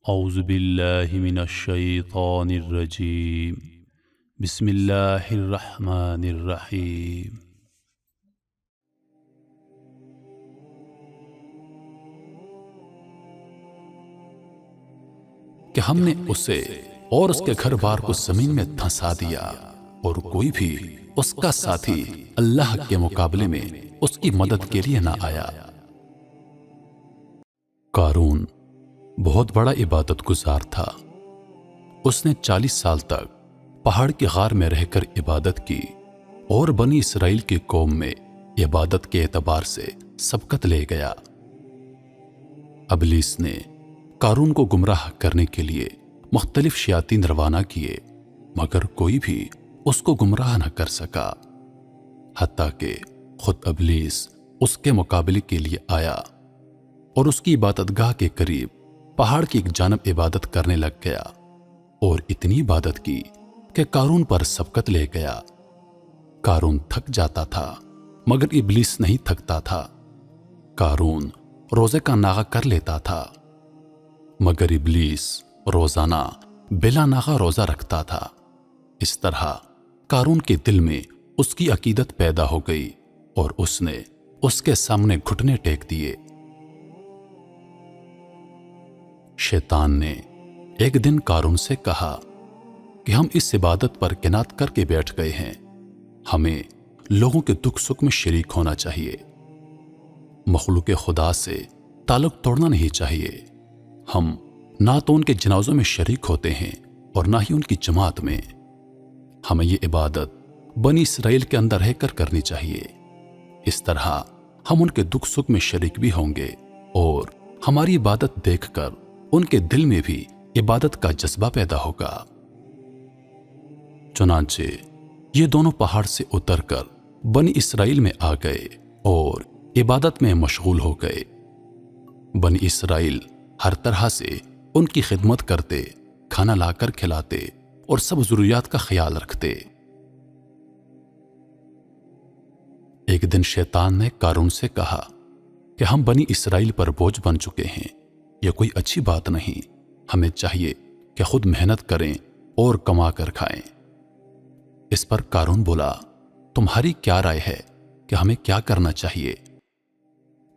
اعوذ باللہ من الشیطان الرجیم بسم اللہ الرحمن الرحیم۔ کہ ہم نے اسے اور اس کے گھر بار کو زمین میں دھنسا دیا اور کوئی بھی اس کا ساتھی اللہ کے مقابلے میں اس کی مدد کے لیے نہ آیا۔ قارون بہت بڑا عبادت گزار تھا۔ اس نے 40 سال تک پہاڑ کی غار میں رہ کر عبادت کی اور بنی اسرائیل کی قوم میں عبادت کے اعتبار سے سبقت لے گیا۔ ابلیس نے قارون کو گمراہ کرنے کے لیے مختلف شیاطین روانہ کیے، مگر کوئی بھی اس کو گمراہ نہ کر سکا، حتیٰ کہ خود ابلیس اس کے مقابلے کے لیے آیا اور اس کی عبادت گاہ کے قریب پہاڑ کی ایک جانب عبادت کرنے لگ گیا اور اتنی عبادت کی کہ قارون پر سبقت لے گیا۔ قارون تھک جاتا تھا مگر ابلیس نہیں تھکتا تھا۔ قارون روزے کا ناغہ کر لیتا تھا مگر ابلیس روزانہ بلا ناغہ روزہ رکھتا تھا۔ اس طرح قارون کے دل میں اس کی عقیدت پیدا ہو گئی اور اس نے اس کے سامنے گھٹنے ٹیک دیے۔ شیطان نے ایک دن قارون سے کہا کہ ہم اس عبادت پر کنات کر کے بیٹھ گئے ہیں، ہمیں لوگوں کے دکھ سکھ میں شریک ہونا چاہیے، مخلوق خدا سے تعلق توڑنا نہیں چاہیے۔ ہم نہ تو ان کے جنازوں میں شریک ہوتے ہیں اور نہ ہی ان کی جماعت میں۔ ہمیں یہ عبادت بنی اسرائیل کے اندر رہ کر کرنی چاہیے، اس طرح ہم ان کے دکھ سکھ میں شریک بھی ہوں گے اور ہماری عبادت دیکھ کر ان کے دل میں بھی عبادت کا جذبہ پیدا ہوگا۔ چنانچہ یہ دونوں پہاڑ سے اتر کر بنی اسرائیل میں آ گئے اور عبادت میں مشغول ہو گئے۔ بنی اسرائیل ہر طرح سے ان کی خدمت کرتے، کھانا لا کر کھلاتے اور سب ضروریات کا خیال رکھتے۔ ایک دن شیطان نے قارون سے کہا کہ ہم بنی اسرائیل پر بوجھ بن چکے ہیں، یہ کوئی اچھی بات نہیں، ہمیں چاہیے کہ خود محنت کریں اور کما کر کھائیں۔ اس پر قارون بولا، تمہاری کیا رائے ہے کہ ہمیں کیا کرنا چاہیے؟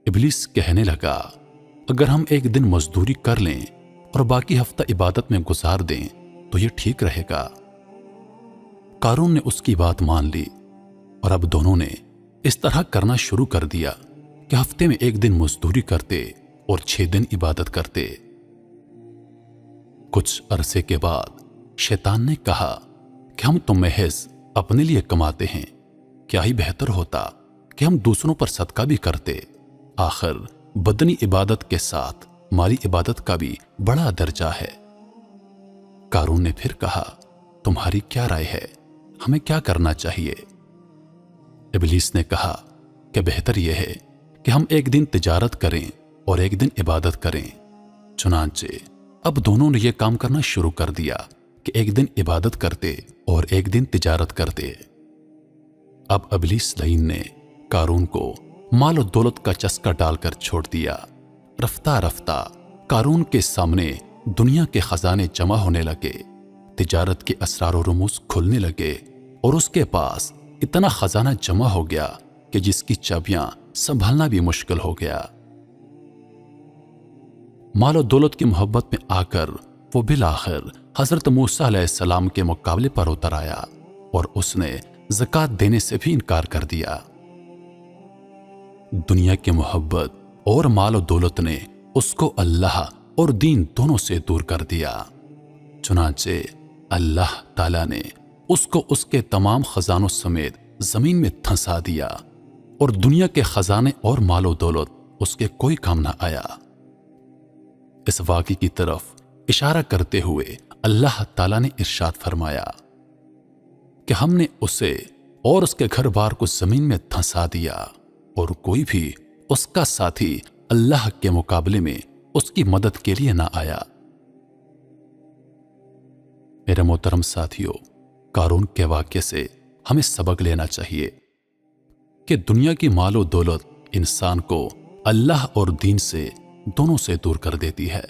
ابلیس کہنے لگا، اگر ہم ایک دن مزدوری کر لیں اور باقی ہفتہ عبادت میں گزار دیں تو یہ ٹھیک رہے گا۔ قارون نے اس کی بات مان لی اور اب دونوں نے اس طرح کرنا شروع کر دیا کہ ہفتے میں ایک دن مزدوری کرتے اور 6 دن عبادت کرتے۔ کچھ عرصے کے بعد شیطان نے کہا کہ ہم تو محض اپنے لیے کماتے ہیں، کیا ہی بہتر ہوتا کہ ہم دوسروں پر صدقہ بھی کرتے، آخر بدنی عبادت کے ساتھ مالی عبادت کا بھی بڑا درجہ ہے۔ قارون نے پھر کہا، تمہاری کیا رائے ہے، ہمیں کیا کرنا چاہیے؟ ابلیس نے کہا کہ بہتر یہ ہے کہ ہم ایک دن تجارت کریں اور ایک دن عبادت کریں۔ چنانچہ اب دونوں نے یہ کام کرنا شروع کر دیا کہ ایک دن عبادت کرتے اور ایک دن تجارت کرتے۔ اب ابلیس لعین نے قارون کو مال و دولت کا چسکا ڈال کر چھوڑ دیا۔ رفتہ رفتہ قارون کے سامنے دنیا کے خزانے جمع ہونے لگے، تجارت کے اسرار و رموز کھلنے لگے اور اس کے پاس اتنا خزانہ جمع ہو گیا کہ جس کی چابیاں سنبھالنا بھی مشکل ہو گیا۔ مال و دولت کی محبت میں آ کر وہ بالآخر حضرت موسیٰ علیہ السلام کے مقابلے پر اتر آیا اور اس نے زکوٰۃ دینے سے بھی انکار کر دیا۔ دنیا کی محبت اور مال و دولت نے اس کو اللہ اور دین دونوں سے دور کر دیا۔ چنانچہ اللہ تعالیٰ نے اس کو اس کے تمام خزانوں سمیت زمین میں دھنسا دیا اور دنیا کے خزانے اور مال و دولت اس کے کوئی کام نہ آیا۔ اس واقعے کی طرف اشارہ کرتے ہوئے اللہ تعالیٰ نے ارشاد فرمایا کہ ہم نے اسے اور اس کے گھر بار کو زمین میں دھنسا دیا اور کوئی بھی اس کا ساتھی اللہ کے مقابلے میں اس کی مدد کے لیے نہ آیا۔ میرے محترم ساتھیوں، قارون کے واقعے سے ہمیں سبق لینا چاہیے کہ دنیا کی مال و دولت انسان کو اللہ اور دین سے دونوں سے دور کر دیتی ہے۔